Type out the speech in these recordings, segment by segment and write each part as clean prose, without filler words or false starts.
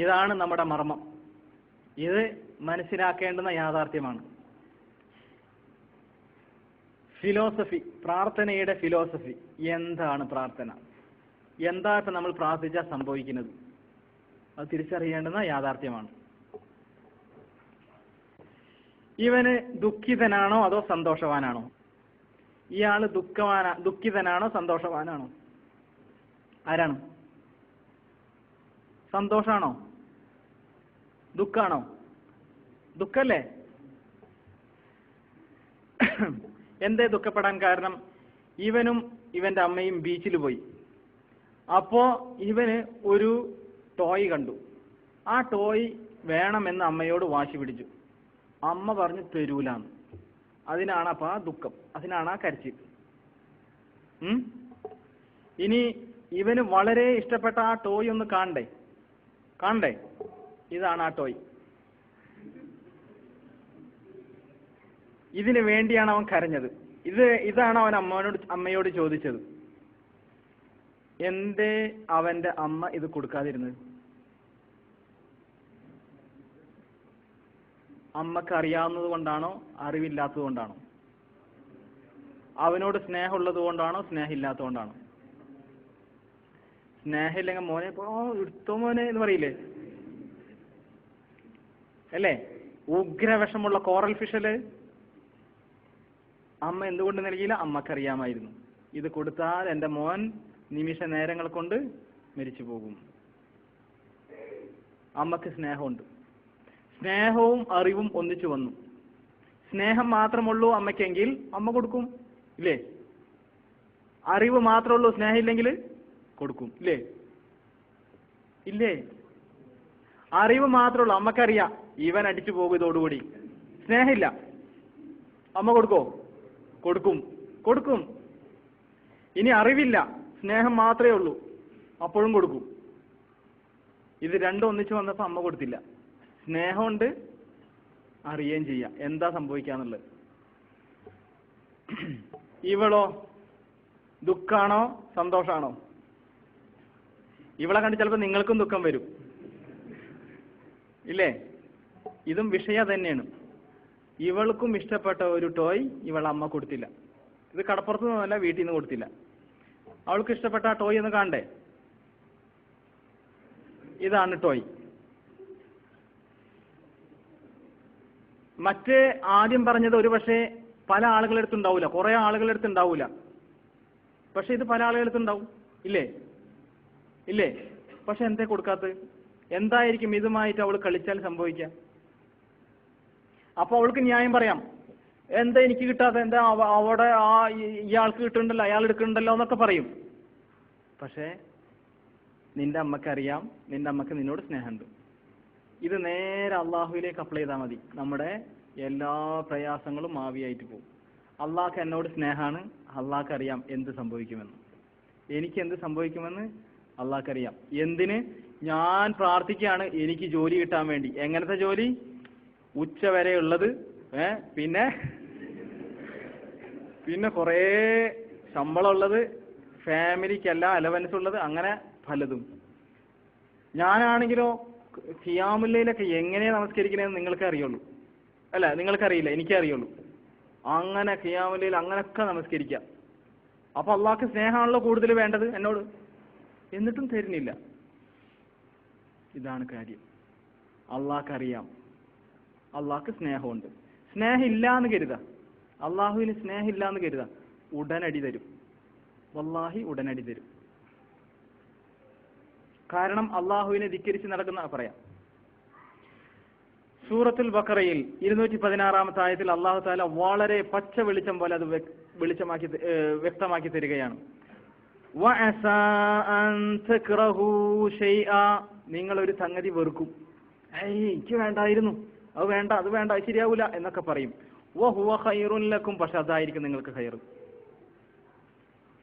ഇതാണ് നമ്മുടെ മർമ്മം. ഇത് മനസ്സിലാക്കേണ്ടുന്ന യാഥാർത്ഥ്യമാണ്. ഫിലോസഫി, പ്രാർത്ഥനയുടെ ഫിലോസഫി. എന്താണ് പ്രാർത്ഥന? എന്താ ഇപ്പം നമ്മൾ പ്രാർത്ഥിച്ചാൽ സംഭവിക്കുന്നത്? അത് തിരിച്ചറിയേണ്ടുന്ന യാഥാർത്ഥ്യമാണ്. ഇവന് ദുഃഖിതനാണോ അതോ സന്തോഷവാനാണോ? ഇയാള് ദുഃഖിതനാണോ സന്തോഷവാനാണോ? ആരാണ്? സന്തോഷാണോ? ദുഃഖാണോ? ദുഃഖല്ലേ? എന്തേ ദുഃഖപ്പെടാൻ കാരണം? ഇവനും ഇവന്റെ അമ്മയും ബീച്ചിൽ പോയി. അപ്പോ ഇവന് ഒരു ടോയ് കണ്ടു. ആ ടോയ് വേണമെന്ന് അമ്മയോട് വാശി പിടിച്ചു. അമ്മ പറഞ്ഞു തരൂലാന്ന്. അതിനാണ് അപ്പൊ ആ ദുഃഖം, അതിനാണ് ആ കരച്ചിൽ. ഇനി ഇവന് വളരെ ഇഷ്ടപ്പെട്ട ആ ടോയ് ഒന്ന് കാണണ്ടേ? ഇതാണ് ആ ടോയ്. ഇതിനു വേണ്ടിയാണ് അവൻ കരഞ്ഞത്. ഇതാണ് അവൻ അമ്മയോട് ചോദിച്ചത്. എന്തേ അവന്റെ അമ്മ ഇത് കൊടുക്കാതിരുന്നത്? അമ്മക്ക് അറിയാവുന്നത് കൊണ്ടാണോ അറിവില്ലാത്തത് കൊണ്ടാണോ? അവനോട് സ്നേഹമുള്ളത് കൊണ്ടാണോ സ്നേഹമില്ലാത്തത് കൊണ്ടാണോ? സ്നേഹമില്ലെങ്കിൽ മോനെ എടുത്തോ മോനെ എന്ന് പറയില്ലേ അല്ലേ? ഉഗ്രവിഷമുള്ള കോറൽ ഫിഷല് അമ്മ എന്തുകൊണ്ട് നൽകിയില്ല? അമ്മക്കറിയാമായിരുന്നു, ഇത് കൊടുത്താൽ എന്റെ മോൻ നിമിഷ നേരങ്ങൾ കൊണ്ട് മരിച്ചു പോകും. അമ്മക്ക് സ്നേഹമുണ്ട്. സ്നേഹവും അറിവും ഒന്നിച്ചു വന്നു. സ്നേഹം മാത്രമുള്ളൂ അമ്മയ്ക്കെങ്കിൽ അമ്മ കൊടുക്കും, ഇല്ലേ? അറിവ് മാത്രമുള്ളൂ, സ്നേഹം ഇല്ലെങ്കിൽ കൊടുക്കും, ഇല്ലേ? അറിവ് മാത്രമുള്ളൂ, അമ്മക്കറിയാം ഇവൻ അടിച്ചു പോകും ഇതോടുകൂടി. സ്നേഹമില്ല, അമ്മ കൊടുക്കും. ഇനി അറിവില്ല, സ്നേഹം മാത്രമേ ഉള്ളൂ, അപ്പോഴും കൊടുക്കും. ഇത് രണ്ടും ഒന്നിച്ചു വന്നപ്പോൾ അമ്മ കൊടുത്തില്ല. സ്നേഹമുണ്ട്, അറിയുകയും ചെയ്യാം എന്താ സംഭവിക്കാന്നുള്ളത്. ഇവളോ ദുഃഖാണോ സന്തോഷാണോ? ഇവളെ കണ്ട് ചിലപ്പോൾ നിങ്ങൾക്കും ദുഃഖം വരും, ഇല്ലേ? ഇതും വിഷയം തന്നെയാണ്. ഇവൾക്കും ഇഷ്ടപ്പെട്ട ഒരു ടോയ് ഇവളെ അമ്മ കൊടുത്തില്ല. ഇത് കടപ്പുറത്ത് നിന്നല്ല, വീട്ടിൽ നിന്ന് കൊടുത്തില്ല. അവൾക്ക് ഇഷ്ടപ്പെട്ട ആ ടോയ് ഒന്ന് കാണണ്ടേ? ഇതാണ് ടോയ്. മറ്റേ ആദ്യം പറഞ്ഞത് ഒരു പക്ഷേ പല ആളുകളെടുത്തുണ്ടാവില്ല, കുറെ ആളുകളെടുത്തുണ്ടാവില്ല. പക്ഷെ ഇത് പല ആളുകളെടുത്തുണ്ടാവും, ഇല്ലേ? പക്ഷെ എന്തേ കൊടുക്കാത്തത്? എന്തായിരിക്കും ഇതുമായിട്ട് അവൾ കളിച്ചാൽ സംഭവിക്കുക? അപ്പൊ അവൾക്ക് ന്യായം പറയാം, എന്താ എനിക്ക് കിട്ടാത്ത, എന്താ അവിടെ ഇയാൾക്ക് കിട്ടുന്നുണ്ടല്ലോ, അയാൾ എടുക്കുന്നുണ്ടല്ലോ എന്നൊക്കെ പറയും. പക്ഷേ നിന്റെ അമ്മക്കറിയാം, നിന്റെ അമ്മക്ക് നിന്നോട് സ്നേഹമുണ്ട്. ഇത് നേരെ അള്ളാഹുവിലേക്ക് അപ്ലൈ ചെയ്താൽ മതി, നമ്മുടെ എല്ലാ പ്രയാസങ്ങളും മാവിയായിട്ട് പോകും. അള്ളാഹ്ക്ക് എന്നോട് സ്നേഹമാണ്, അള്ളാഹ്ക്ക് അറിയാം എന്ത് സംഭവിക്കുമെന്ന്. എനിക്ക് എന്ത് സംഭവിക്കുമെന്ന് അള്ളാഹ്ക്കറിയാം. എന്തിന്? ഞാൻ പ്രാർത്ഥിക്കുകയാണ് എനിക്ക് ജോലി കിട്ടാൻ വേണ്ടി. എങ്ങനത്തെ ജോലി? ഉച്ച വരെ ഉള്ളത്, പിന്നെ കുറേ ശമ്പളം ഉള്ളത്, ഫാമിലിക്കെല്ലാം അലവൻസ് ഉള്ളത്, അങ്ങനെ പലതും. ഞാനാണെങ്കിലോ ഖിയാമുല്ലയിലൊക്കെ എങ്ങനെയാ നമസ്കരിക്കണേന്ന് നിങ്ങൾക്ക് അറിയുള്ളൂ, അല്ല നിങ്ങൾക്കറിയില്ല, എനിക്കറിയുള്ളൂ. അങ്ങനെ ഖിയാമുല്ലയിൽ അങ്ങനൊക്കെ നമസ്കരിക്കാം. അപ്പൊ അള്ളാഹ്ക്ക് സ്നേഹമാണല്ലോ കൂടുതൽ വേണ്ടത് എന്നോട്, എന്നിട്ടും തരുന്നില്ല. ഇതാണ് കാര്യം. അള്ളാഹ്ക്ക് അറിയാം, അള്ളാഹ്ക്ക് സ്നേഹമുണ്ട്. സ്നേഹം ഇല്ലാന്ന് കരുതാ, അള്ളാഹുവിന് സ്നേഹം ഇല്ലാന്ന് കരുതാ, ഉടനടി തരും, വല്ലാഹി ഉടനടി തരും. കാരണം അള്ളാഹുവിനെ ധിക്കരിച്ച് നടക്കുന്ന പറയാം. സൂറത്തുൽ ബഖറയിൽ 216-ാമത്തെ ആയത്തിൽ അള്ളാഹു തആല വളരെ പച്ച വെളിച്ചം പോലെ അത് വ്യക്തമാക്കി തരികയാണ്. വഅസാ അൻ തക്റഹൂ ശൈആ, നിങ്ങൾ ഒരു സംഗതി വെറുക്കും, എനിക്ക് വേണ്ടായിരുന്നു, അത് വേണ്ട, അത് ശരിയാവൂല എന്നൊക്കെ പറയും. വഹുവ ഖൈറുൻ ലക്കും, പക്ഷെ അതായിരിക്കും നിങ്ങൾക്ക് ഖൈർ.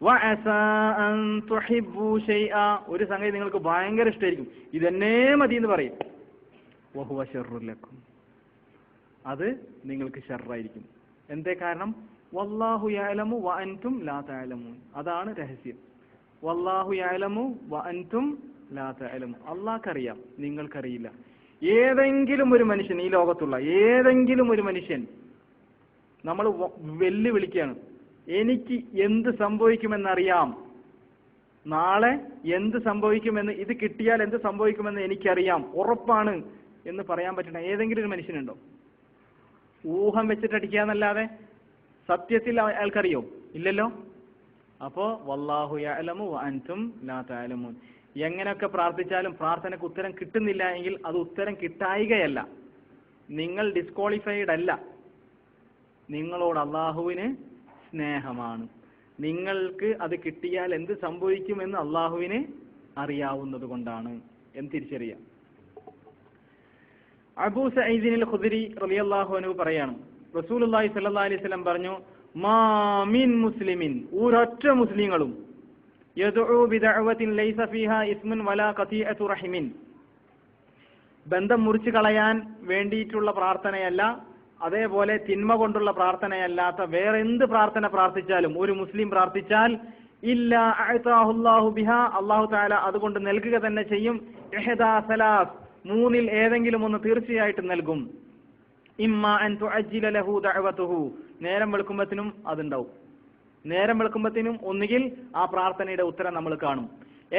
വഅസാ അൻ തുഹിബ്ബൂ ശൈആ, ഒരു സംഗതി നിങ്ങൾക്ക് ഭയങ്കര ഇഷ്ടമായിരിക്കും, ഇതെന്നെ മതി എന്ന് പറയും. വഹുവ ശർറുൻ ലക്കും, അത് നിങ്ങൾക്ക് ഷർറായിരിക്കും. എന്തേ കാരണം? വല്ലാഹു യഅലമു വഅൻതും ലാ തഅലമൂൻ, അതാണ് രഹസ്യം. വല്ലാഹു യഅലമു വഅൻതും ലാ തഅലമൂൻ. അള്ളാഹ്ക്കറിയാം, നിങ്ങൾക്കറിയില്ല. ഏതെങ്കിലും ഒരു മനുഷ്യൻ, ഈ ലോകത്തുള്ള ഏതെങ്കിലും ഒരു മനുഷ്യൻ നമ്മൾ വെല്ലുവിളിക്കുകയാണ്, എനിക്ക് എന്ത് സംഭവിക്കുമെന്നറിയാം, നാളെ എന്ത് സംഭവിക്കുമെന്ന്, ഇത് കിട്ടിയാൽ എന്ത് സംഭവിക്കുമെന്ന് എനിക്കറിയാം, ഉറപ്പാണ് എന്ന് പറയാൻ പറ്റുന്ന ഏതെങ്കിലും ഒരു മനുഷ്യനുണ്ടോ? ഊഹം വെച്ചിട്ടടിക്കാന്നല്ലാതെ സത്യത്തിൽ അയാൾക്കറിയോ? ഇല്ലല്ലോ. അപ്പോ വല്ലാഹു യഅലമു വഅൻതും ലാ തഅലമൂൻ. എങ്ങനെയൊക്കെ പ്രാർത്ഥിച്ചാലും പ്രാർത്ഥനയ്ക്ക് ഉത്തരം കിട്ടുന്നില്ല എങ്കിൽ അത് ഉത്തരം കിട്ടായികയല്ല, നിങ്ങൾ ഡിസ്ക്വാളിഫൈഡ് അല്ല. നിങ്ങളോട് അള്ളാഹുവിന് സ്നേഹമാണ്. നിങ്ങൾക്ക് അത് കിട്ടിയാൽ എന്ത് സംഭവിക്കുമെന്ന് അള്ളാഹുവിന് അറിയാവുന്നത് കൊണ്ടാണ് എന്ന് തിരിച്ചറിയാം. അബൂ സഈദ് ഖുദരി റളിയല്ലാഹു അൻഹു പറയാണ്, റസൂലുള്ളാഹി സ്വല്ലല്ലാഹി അലൈഹി വസല്ലം പറഞ്ഞു, മാ മിൻ മുസ്ലിമിൻ, ഒരൊറ്റ മുസ്ലിങ്ങളും യദ്ഉ ബിദഅവത്തിൻ ലൈസ ഫീഹാ ഇസ്മുൻ വലാ ഖതീഅതു റഹിമിൻ, ബന്ധം മുറിച്ചു കളയാൻ വേണ്ടിയിട്ടുള്ള പ്രാർത്ഥനയല്ല, അതേപോലെ തിന്മ കൊണ്ടുള്ള പ്രാർത്ഥനയല്ലാത്ത വേറെ എന്ത് പ്രാർത്ഥന പ്രാർത്ഥിച്ചാലും ഒരു മുസ്ലിം പ്രാർത്ഥിച്ചാൽ ഇല്ലാ അഅതാഹുല്ലാഹു ബിഹാ, അല്ലാഹു തആല അതുകൊണ്ട് നൽകുക തന്നെ ചെയ്യും. ഇഹ്ദാ സലാസ്, മൂന്നിൽ ഏതെങ്കിലും ഒന്ന് തീർച്ചയായിട്ടും നൽകും. ഇമ്മാ അൻ തുഅജ്ജില ലഹു ദഅവതുഹു, നേരം വെളുക്കുമ്പത്തിനും അതുണ്ടാവും. നേരം വെളുക്കുമ്പത്തിനും ഒന്നുകിൽ ആ പ്രാർത്ഥനയുടെ ഉത്തരം നമ്മൾ കാണും,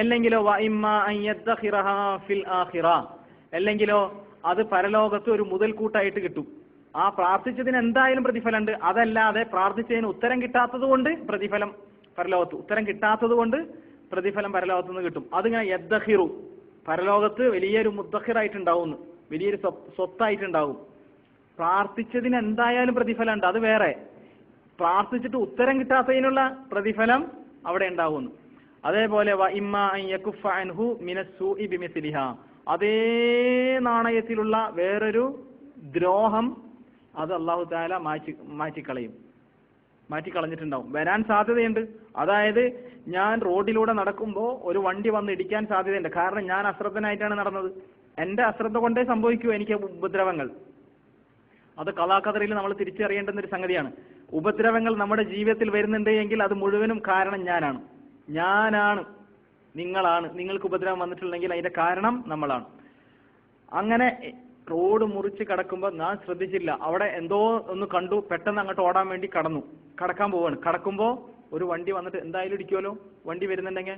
അല്ലെങ്കിലോ വ ഇമ്മാ അൻ യദ്ഖിറഹാ ഫിൽ ആഖിറ, അല്ലെങ്കിലോ അത് പരലോകത്ത് ഒരു മുതൽക്കൂട്ടായിട്ട് കിട്ടും. ആ പ്രാർത്ഥിച്ചതിന് എന്തായാലും പ്രതിഫലമുണ്ട്. അതല്ലാതെ പ്രാർത്ഥിച്ചതിന് ഉത്തരം കിട്ടാത്തത് കൊണ്ട് പ്രതിഫലം പരലോകത്ത്, ഉത്തരം കിട്ടാത്തത് കൊണ്ട് പ്രതിഫലം പരലോകത്ത് നിന്ന് കിട്ടും. അതിങ്ങനെ യദ്ഖിറു, പരലോകത്ത് വലിയൊരു മുദ്ദഖിറായിട്ടുണ്ടാവുന്നു, വലിയൊരു സ്വത്തായിട്ടുണ്ടാവും. പ്രാർത്ഥിച്ചതിന് എന്തായാലും പ്രതിഫലമുണ്ട്, അത് വേറെ. പ്രാർത്ഥിച്ചിട്ട് ഉത്തരം കിട്ടാത്തതിനുള്ള പ്രതിഫലം അവിടെ ഉണ്ടാവുന്നു. അതേപോലെ വ ഇമ്മാ അൻ യകുഫ അൻഹു മിനസ്സൂഇ ബിമിസ്ലിഹാ, അതേ നാണയത്തിലുള്ള വേറൊരു ദ്രോഹം അത് അല്ലാഹു തആല മാറ്റിക്കളഞ്ഞിട്ടുണ്ടാവും, വരാൻ സാധ്യതയുണ്ട്. അതായത് ഞാൻ റോഡിലൂടെ നടക്കുമ്പോൾ ഒരു വണ്ടി വന്ന് ഇടിക്കാൻ സാധ്യതയുണ്ട്, കാരണം ഞാൻ അശ്രദ്ധനായിട്ടാണ് നടന്നത്. എന്റെ അശ്രദ്ധ കൊണ്ടേ സംഭവിക്കൂ എനിക്ക് ഉപദ്രവങ്ങൾ. അത് ഖദറിൽ നമ്മൾ തിരിച്ചറിയേണ്ടുന്ന ഒരു സംഗതിയാണ്. ഉപദ്രവങ്ങൾ നമ്മുടെ ജീവിതത്തിൽ വരുന്നുണ്ട് എങ്കിൽ അത് മുഴുവനും കാരണം ഞാനാണ്, നിങ്ങളാണ്. നിങ്ങൾക്ക് ഉപദ്രവം വന്നിട്ടുണ്ടെങ്കിൽ അതിന്റെ കാരണം നമ്മളാണ്. അങ്ങനെ റോഡ് മുറിച്ച് കടക്കുമ്പോൾ ഞാൻ ശ്രദ്ധിച്ചില്ല, അവിടെ എന്തോ ഒന്ന് കണ്ടു, പെട്ടെന്ന് അങ്ങോട്ട് ഓടാൻ വേണ്ടി കടക്കാൻ പോവാണ്. കടക്കുമ്പോൾ ഒരു വണ്ടി വന്നിട്ട് എന്തായാലും ഇടിക്കുമല്ലോ, വണ്ടി വരുന്നുണ്ടെങ്കിൽ.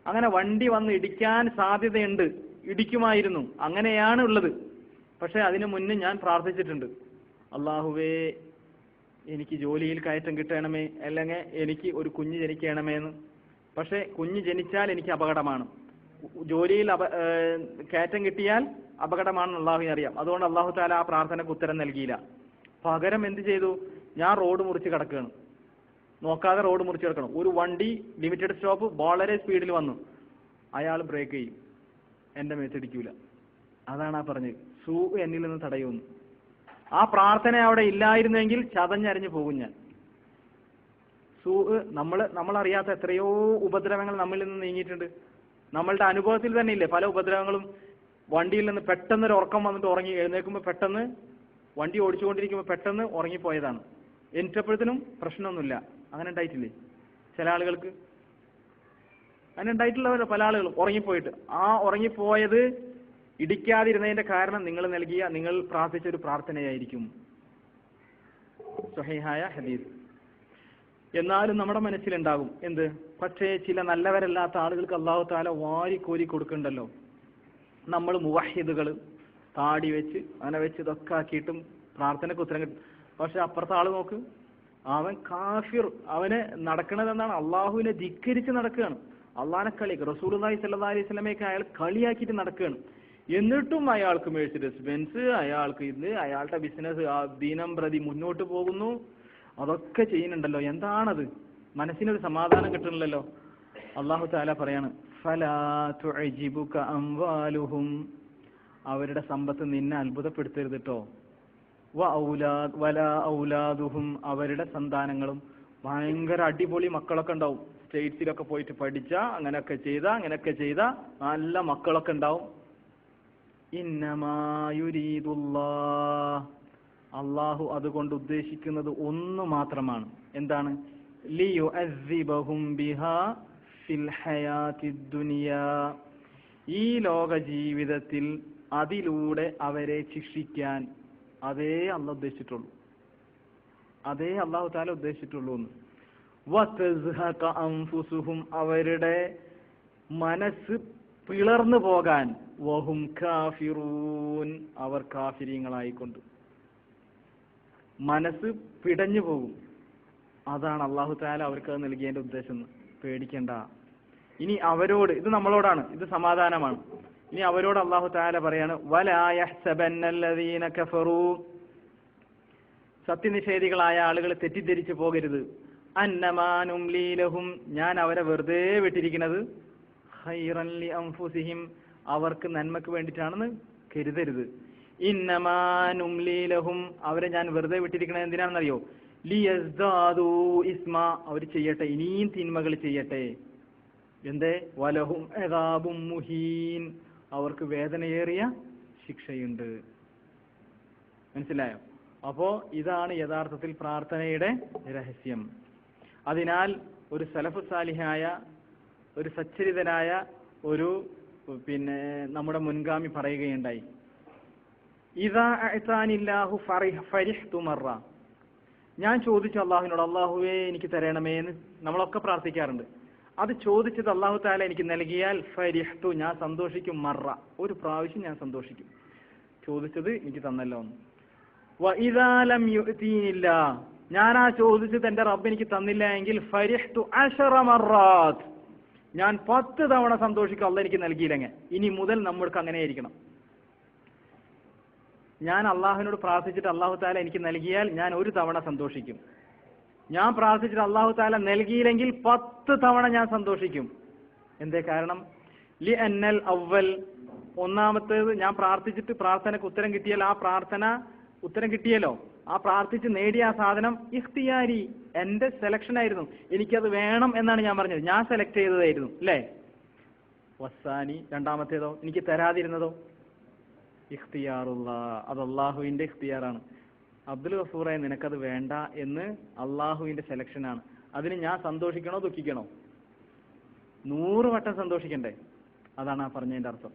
അങ്ങനെ വണ്ടി വന്ന് ഇടിക്കാൻ സാധ്യതയുണ്ട്, ഇടിക്കുമായിരുന്നു, അങ്ങനെയാണ് ഉള്ളത്. പക്ഷെ അതിനു മുന്നേ ഞാൻ പ്രാർത്ഥിച്ചിട്ടുണ്ട്, അള്ളാഹുവേ എനിക്ക് ജോലിയിൽ കയറ്റം കിട്ടണമേ, അല്ലെങ്കിൽ എനിക്ക് ഒരു കുഞ്ഞ് ജനിക്കണമേ എന്ന്. പക്ഷെ കുഞ്ഞ് ജനിച്ചാൽ എനിക്ക് അപകടമാണ്, ജോലിയിൽ കയറ്റം കിട്ടിയാൽ അപകടമാണെന്ന് അള്ളാഹുവിനെ അറിയാം. അതുകൊണ്ട് അള്ളാഹു തആല ആ പ്രാർത്ഥനയ്ക്ക് ഉത്തരം നൽകിയില്ല. പകരം എന്ത് ചെയ്തു, ഞാൻ റോഡ് മുറിച്ച് കിടക്കുകയാണ്, നോക്കാതെ റോഡ് മുറിച്ച് കിടക്കണം. ഒരു വണ്ടി ലിമിറ്റഡ് സ്റ്റോപ്പ് വളരെ സ്പീഡിൽ വന്നു, അയാൾ ബ്രേക്ക് ചെയ്യും, എന്റെ മേത്തിടിക്കൂല. അതാണ് ആ പറഞ്ഞത്, സൂ എന്നിൽ നിന്ന് തടയുന്നു. ആ പ്രാർത്ഥന അവിടെ ഇല്ലായിരുന്നെങ്കിൽ ചതഞ്ഞരിഞ്ഞു പോകും ഞാൻ. നമ്മളറിയാത്ത എത്രയോ ഉപദ്രവങ്ങൾ നമ്മളിൽ നിന്ന് നീങ്ങിയിട്ടുണ്ട്. നമ്മളുടെ അനുഭവത്തിൽ തന്നെ ഇല്ലേ പല ഉപദ്രവങ്ങളും. വണ്ടിയിൽ നിന്ന് പെട്ടെന്ന് ഒരു ഉറക്കം വന്നിട്ട് ഉറങ്ങി എഴുന്നേൽക്കുമ്പോൾ പെട്ടെന്ന് വണ്ടി ഓടിച്ചുകൊണ്ടിരിക്കുമ്പോൾ പെട്ടെന്ന് ഉറങ്ങിപ്പോയതാണ്. എനിക്കപ്പോഴത്തേനും പ്രശ്നമൊന്നുമില്ല. അങ്ങനെ ഉണ്ടായിട്ടില്ലേ ചില ആളുകൾക്ക്? അങ്ങനെ ഉണ്ടായിട്ടുള്ളവരോ പല ആളുകളും ഉറങ്ങിപ്പോയിട്ട്. ആ ഉറങ്ങിപ്പോയത് ഇടിക്കാതിരുന്നതിന്റെ കാരണം നിങ്ങൾ പ്രാർത്ഥിച്ച ഒരു പ്രാർത്ഥനയായിരിക്കും. സ്വഹീഹായ ഹദീസ്. എന്നാലും നമ്മുടെ മനസ്സിലുണ്ടാകും എന്ത്, പക്ഷേ ചില നല്ലവരല്ലാത്ത ആളുകൾക്ക് അല്ലാഹു തആല വാരിക്കോരി കൊടുക്കണ്ടല്ലോ. നമ്മൾ മുവഹിദുകൾ താടി വെച്ച് അങ്ങനെ വെച്ച് ഇതൊക്കെ ആക്കിയിട്ടും പ്രാർത്ഥനയ്ക്ക് ഉത്തരം കിട്ടും. പക്ഷെ അപ്പുറത്തെ ആള് നോക്ക്, അവൻ കാഫിർ, അവന് നടക്കണത് എന്താണ്, അള്ളാഹുവിനെ ധിക്കരിച്ച് നടക്കുകയാണ്, അള്ളാഹിനെ കളിയാക്കുക. റസൂലുള്ളാഹി സ്വല്ലല്ലാഹി അലൈഹി വസല്ലമയൊക്കെ അയാൾ കളിയാക്കിയിട്ട് നടക്കുകയാണ്. എന്നിട്ടും അയാൾക്ക് മെഴ്സിഡസ് ബെൻസ്, അയാൾക്ക് ഇത്, അയാളുടെ ബിസിനസ് ദിനം പ്രതി മുന്നോട്ട് പോകുന്നു, അതൊക്കെ ചെയ്യുന്നുണ്ടല്ലോ. എന്താണത്? മനസ്സിനൊരു സമാധാനം കിട്ടുന്നില്ലല്ലോ. അല്ലാഹു തആല പറയാണ്, ഫലാ തുഅജിബുക അംവാലുഹും, അവരുടെ സമ്പത്ത് നിന്നെ അത്ഭുതപ്പെടുത്തരുത് കേട്ടോ. വലാ ഔലാദുഹും, അവരുടെ സന്താനങ്ങളും. ഭയങ്കര അടിപൊളി മക്കളൊക്കെ ഉണ്ടാവും, സ്റ്റേറ്റ്സിലൊക്കെ പോയിട്ട് പഠിച്ച അങ്ങനെയൊക്കെ ചെയ്ത നല്ല മക്കളൊക്കെ ഉണ്ടാവും. ഇന്നമാ യുരീദുല്ലാഹ്, അള്ളാഹു അതുകൊണ്ട് ഉദ്ദേശിക്കുന്നത് ഒന്ന് മാത്രമാണ്. എന്താണ്? ലിയുഅസ്സിബഹും ബിഹാ ഫിൽ ഹയാത്തിദ് ദുനിയാ, ഈ ലോക ജീവിതത്തിൽ അതിലൂടെ അവരെ ശിക്ഷിക്കാൻ അതേ അള്ളാഹു ഉദ്ദേശിച്ചിട്ടുള്ളൂ, അതേ അള്ളാഹു തആല ഉദ്ദേശിച്ചിട്ടുള്ളൂ എന്ന്. വതസ്ഹഖ അൻഫുസുഹും, അവരുടെ മനസ്സ് പിളർന്നു പോകാൻ, വഹും കാഫിറൂൻ, അവർ കാഫിരീങ്ങളായിക്കൊണ്ട് മനസ്സ് പിടഞ്ഞു പോകും. അതാണ് അള്ളാഹു തആല അവർക്ക് അത് നൽകിയതിന്റെ ഉദ്ദേശം. പേടിക്കണ്ട. ഇനി അവരോട്, ഇത് നമ്മളോടാണ്, ഇത് സമാധാനമാണ്. ഇനി അവരോട് അള്ളാഹു തആല പറയാണ്, വലാ യഹ്സബന്നല്ലദീന കഫറൂ, സത്യനിഷേധികളായ ആളുകൾ തെറ്റിദ്ധരിച്ചു പോകരുത്, അന്നമാ നുംലീ ലഹും, ഞാൻ അവരെ വെറുതെ വിട്ടിരിക്കുന്നത്, ഖൈറൻ ലി അൻഫുസിഹിം, അവർക്ക് നന്മക്ക് വേണ്ടിയിട്ടാണെന്ന് കരുതരുത്. ഇന്നമാ നുംലീ ലഹും, അവരെ ഞാൻ വെറുതെ വിട്ടിരിക്കുന്നത് എന്തിനാണെന്നറിയോ? ലിയസ്ദാദൂ ഇസ്മ, അവർ ചെയ്യട്ടെ, ഇനിയും തിന്മകൾ ചെയ്യട്ടെ. എന്തേ? വലഹും അദാബും മുഹീൻ, അവർക്ക് വേദനയേറിയ ശിക്ഷയുണ്ട്. മനസ്സിലായോ? അപ്പോ ഇതാണ് യഥാർത്ഥത്തിൽ പ്രാർത്ഥനയുടെ രഹസ്യം. അതിനാൽ ഒരു സലഫ് സാലിഹായ, ഒരു സച്ചരിതനായ ഒരു നമ്മുടെ മുൻഗാമി പറയുകയുണ്ടായി, ഇദാ അഅതാനില്ലാഹു ഫരിഹ്തു മറ, ഞാൻ ചോദിച്ചു അള്ളാഹുവിനോട്, അള്ളാഹുവേ എനിക്ക് തരണമേ എന്ന് നമ്മളൊക്കെ പ്രാർത്ഥിക്കാറുണ്ട്. അത് ചോദിച്ചത് അള്ളാഹു തആല എനിക്ക് നൽകിയാൽ ഫരിഹ്തു, ഞാൻ സന്തോഷിക്കും, മറ, ഒരു പ്രാവശ്യം ഞാൻ സന്തോഷിക്കും, ചോദിച്ചത് എനിക്ക് തന്നല്ലോ എന്ന്. വഇദാ ലം യുഅതീനില്ല, ഞാൻ ആ ചോദിച്ചത് എന്റെ റബ്ബ് എനിക്ക് തന്നില്ല എങ്കിൽ ഫരിഹ്തു അശറ മറാത്ത്, ഞാൻ 10 തവണ സന്തോഷിക്കും അള്ളാഹ് എനിക്ക് നൽകിയില്ലെങ്കിൽ. ഇനി മുതൽ നമ്മൾക്ക് അങ്ങനെയായിരിക്കണം. ഞാൻ അള്ളാഹുവിനോട് പ്രാർത്ഥിച്ചിട്ട് അള്ളാഹു തആല എനിക്ക് നൽകിയാൽ ഞാൻ 1 തവണ സന്തോഷിക്കും. ഞാൻ പ്രാർത്ഥിച്ചിട്ട് അള്ളാഹു തആല നൽകിയില്ലെങ്കിൽ 10 തവണ ഞാൻ സന്തോഷിക്കും. എന്തേ കാരണം? ലി അന്നൽ അവൽ, ഒന്നാമത്തേത്, ഞാൻ പ്രാർത്ഥിച്ചിട്ട് പ്രാർത്ഥനക്ക് ഉത്തരം കിട്ടിയാൽ, ആ പ്രാർത്ഥന ഉത്തരം കിട്ടിയല്ലോ, ആ പ്രാർത്ഥിച്ച് നേടിയ ആ സാധനം ഇഖ്തിയാരി, എന്റെ സെലക്ഷൻ ആയിരുന്നു, എനിക്കത് വേണം എന്നാണ് ഞാൻ പറഞ്ഞത്, ഞാൻ സെലക്ട് ചെയ്തതായിരുന്നു, അല്ലേ? വസാനി, രണ്ടാമത്തേതോ, എനിക്ക് തരാതിരുന്നതോ ഇഖ്തിയാറുള്ള, അത് അള്ളാഹുവിന്റെ ഇഖ്തിയാറാണ്. അബ്ദുൽ ഗഫൂറെ നിനക്കത് വേണ്ട എന്ന് അള്ളാഹുവിന്റെ സെലക്ഷനാണ്. അതിന് ഞാൻ സന്തോഷിക്കണോ ദുഃഖിക്കണോ? 100 വട്ടം സന്തോഷിക്കണ്ടേ? അതാണ് ആ പറഞ്ഞതിന്റെ അർത്ഥം.